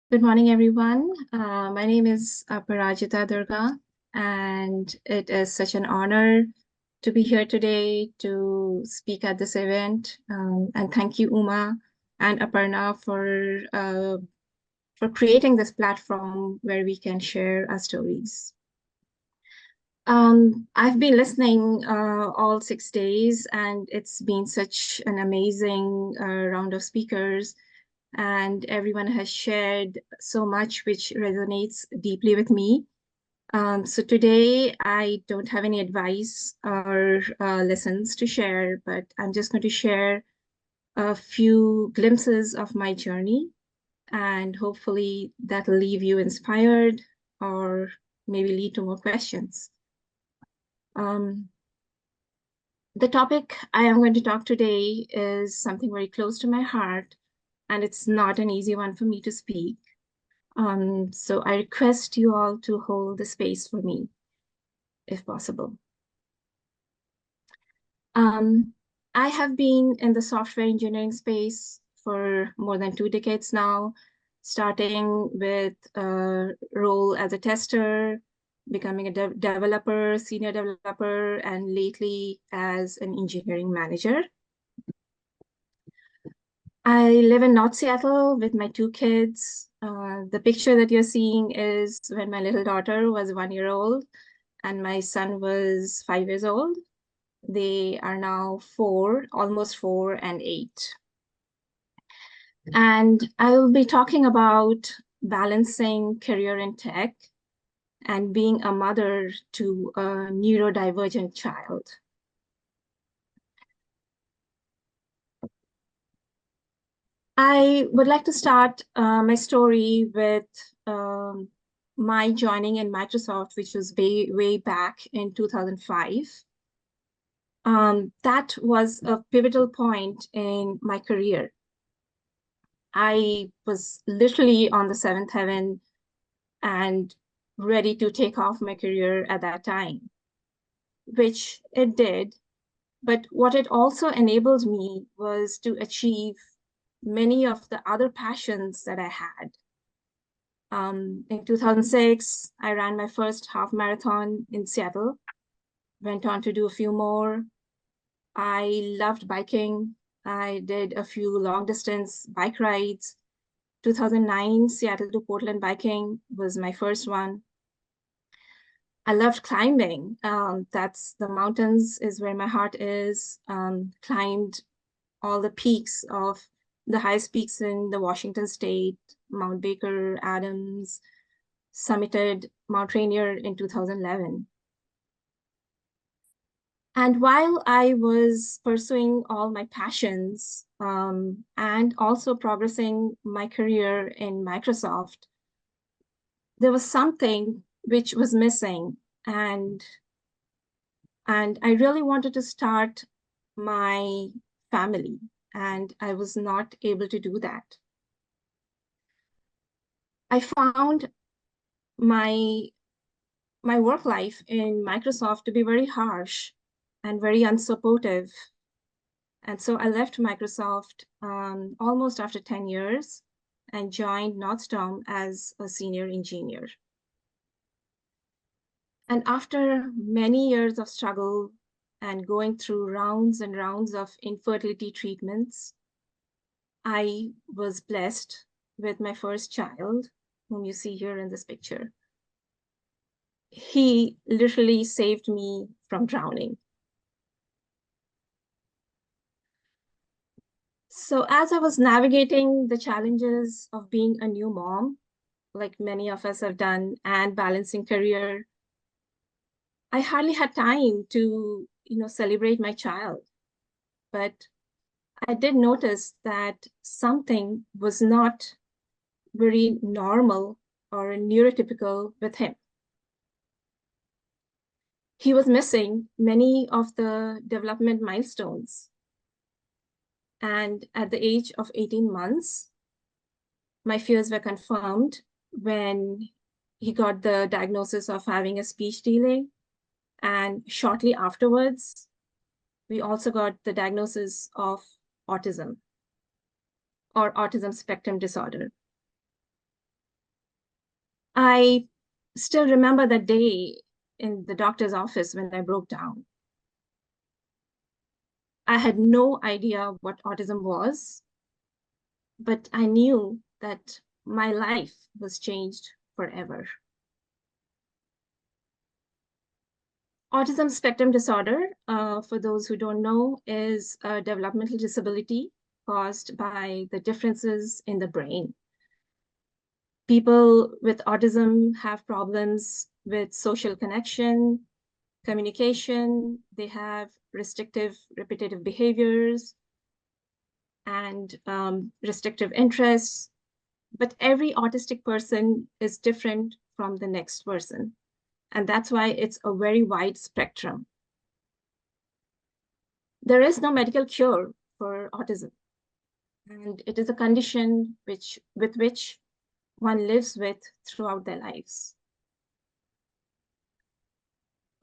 Good morning, everyone. My name is Aparajita Durga, and it is such an honor to be here today to speak at this event. And thank you, Uma and Aparna, for creating this platform where we can share our stories. I've been listening all 6 days, and it's been such an amazing round of speakers and everyone has shared so much which resonates deeply with me. So today I don't have any advice or lessons to share, but I'm just going to share a few glimpses of my journey, and hopefully that'll leave you inspired or maybe lead to more questions. Um, the topic I am going to talk today is something very close to my heart, and it's not an easy one for me to speak. So I request you all to hold the space for me, if possible. Um, I have been in the software engineering space for more than 2 decades now, starting with a role as a tester, becoming a developer, senior developer, and lately as an engineering manager. I live in North Seattle with my 2 kids. The picture that you're seeing is when my little daughter was 1 year old and my son was 5 years old. They are now 4, almost 4 and 8. And I'll be talking about balancing career in tech and being a mother to a neurodivergent child. I would like to start my story with um, my joining in Microsoft, which was way back in 2005. That was a pivotal point in my career. I was literally on the seventh heaven and ready to take off my career at that time, which it did. But what it also enabled me was to achieve many of the other passions that I had. In 2006, I ran my first half marathon in Seattle, went on to do a few more. I loved biking. I did a few long distance bike rides. 2009, Seattle to Portland biking was my first one. I loved climbing. That's the mountains is where my heart is. Climbed all the peaks of the highest peaks in the Washington state, Mount Baker, Adams, summited Mount Rainier in 2011. And while I was pursuing all my passions and also progressing my career in Microsoft, there was something which was missing. And I really wanted to start my family, and I was not able to do that. I found my my work life in Microsoft to be very harsh and very unsupportive. And so I left Microsoft almost after 10 years and joined Northstorm as a senior engineer. And after many years of struggle and going through rounds and rounds of infertility treatments, I was blessed with my first child, whom you see here in this picture. He literally saved me from drowning. So as I was navigating the challenges of being a new mom, like many of us have done, and balancing career, I hardly had time to, celebrate my child. But I did notice that something was not very normal or neurotypical with him. He was missing many of the development milestones. And at the age of 18 months, my fears were confirmed when he got the diagnosis of having a speech delay. And shortly afterwards, we also got the diagnosis of autism or autism spectrum disorder. I still remember that day in the doctor's office when I broke down. I had no idea what autism was, but I knew that my life was changed forever. Autism spectrum disorder, for those who don't know, is a developmental disability caused by the differences in the brain. People with autism have problems with social connection, communication, they have restrictive repetitive behaviors and restrictive interests. But every autistic person is different from the next person. And that's why it's a very wide spectrum. There is no medical cure for autism, and it is a condition with which one lives with throughout their lives.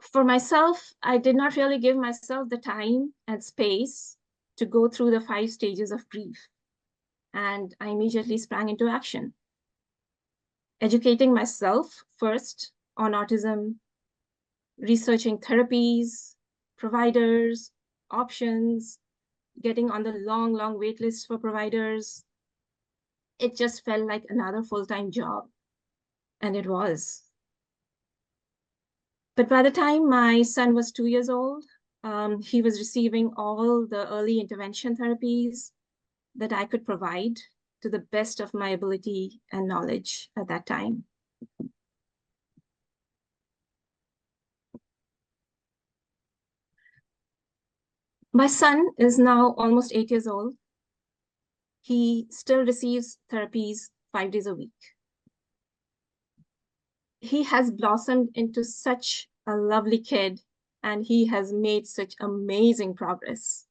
For myself, I did not really give myself the time and space to go through the 5 stages of grief, and I immediately sprang into action, educating myself first on autism, researching therapies, providers, options, getting on the long wait list for providers. It just felt like another full-time job, and it was. But by the time my son was 2 years old, he was receiving all the early intervention therapies that I could provide to the best of my ability and knowledge at that time. My son is now almost 8 years old. He still receives therapies 5 days a week. He has blossomed into such a lovely kid, and he has made such amazing progress.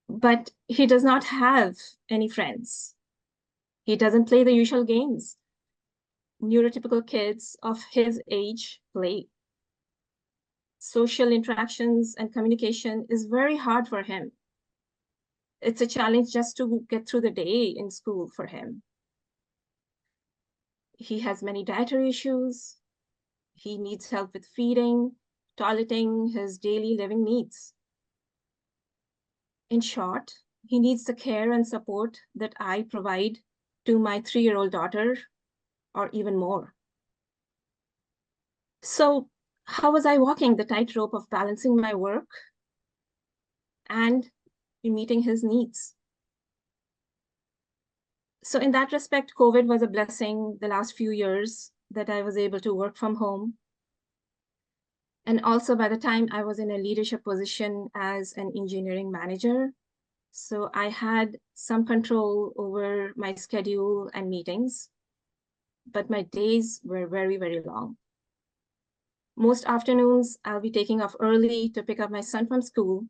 But he does not have any friends. He doesn't play the usual games neurotypical kids of his age play. Social interactions and communication is very hard for him. It's a challenge just to get through the day in school for him. He has many dietary issues. He needs help with feeding, toileting, his daily living needs. In short, he needs the care and support that I provide to my 3-year-old daughter, or even more. So, how was I walking the tightrope of balancing my work and meeting his needs? So, in that respect, COVID was a blessing the last few years that I was able to work from home. And also, by the time I was in a leadership position as an engineering manager, so I had some control over my schedule and meetings, but my days were very long. Most afternoons, I'll be taking off early to pick up my son from school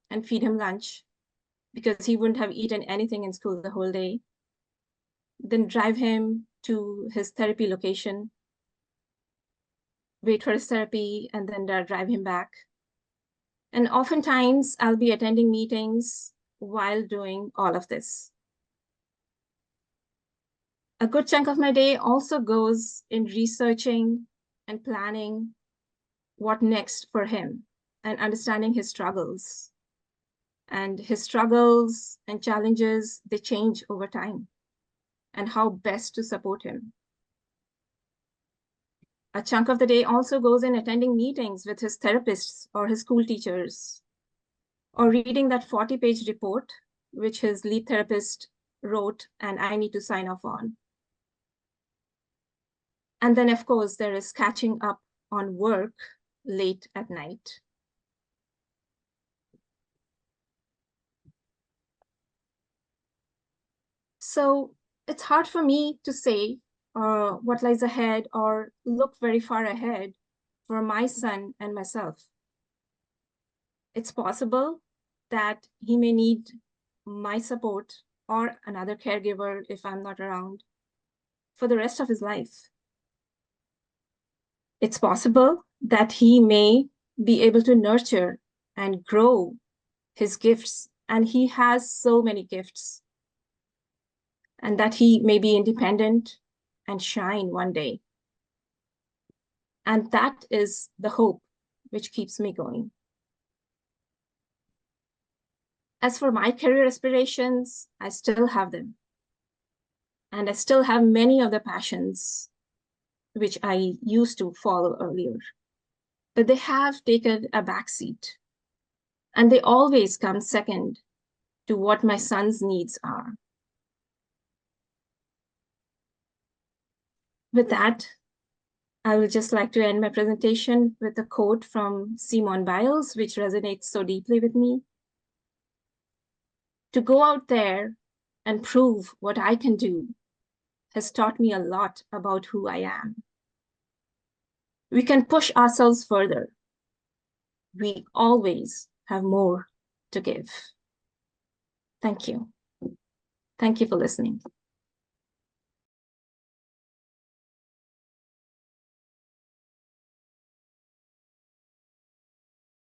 and feed him lunch because he wouldn't have eaten anything in school the whole day. Then drive him to his therapy location, wait for his therapy, and then drive him back. And oftentimes, I'll be attending meetings while doing all of this. A good chunk of my day also goes in researching and planning what next for him and understanding his struggles. And his struggles and challenges, they change over time, and how best to support him. A chunk of the day also goes in attending meetings with his therapists or his school teachers, or reading that 40-page report, which his lead therapist wrote and I need to sign off on. And then, of course, there is catching up on work late at night. So it's hard for me to say what lies ahead or look very far ahead for my son and myself. It's possible that he may need my support or another caregiver if I'm not around for the rest of his life. It's possible that he may be able to nurture and grow his gifts, and he has so many gifts. and that he may be independent and shine one day. And that is the hope which keeps me going. As for my career aspirations, I still have them. And I still have many of the passions which I used to follow earlier. But they have taken a backseat. And they always come second to what my son's needs are. With that, I would just like to end my presentation with a quote from Simone Biles, which resonates so deeply with me. To go out there and prove what I can do has taught me a lot about who I am. We can push ourselves further. We always have more to give. Thank you. Thank you for listening.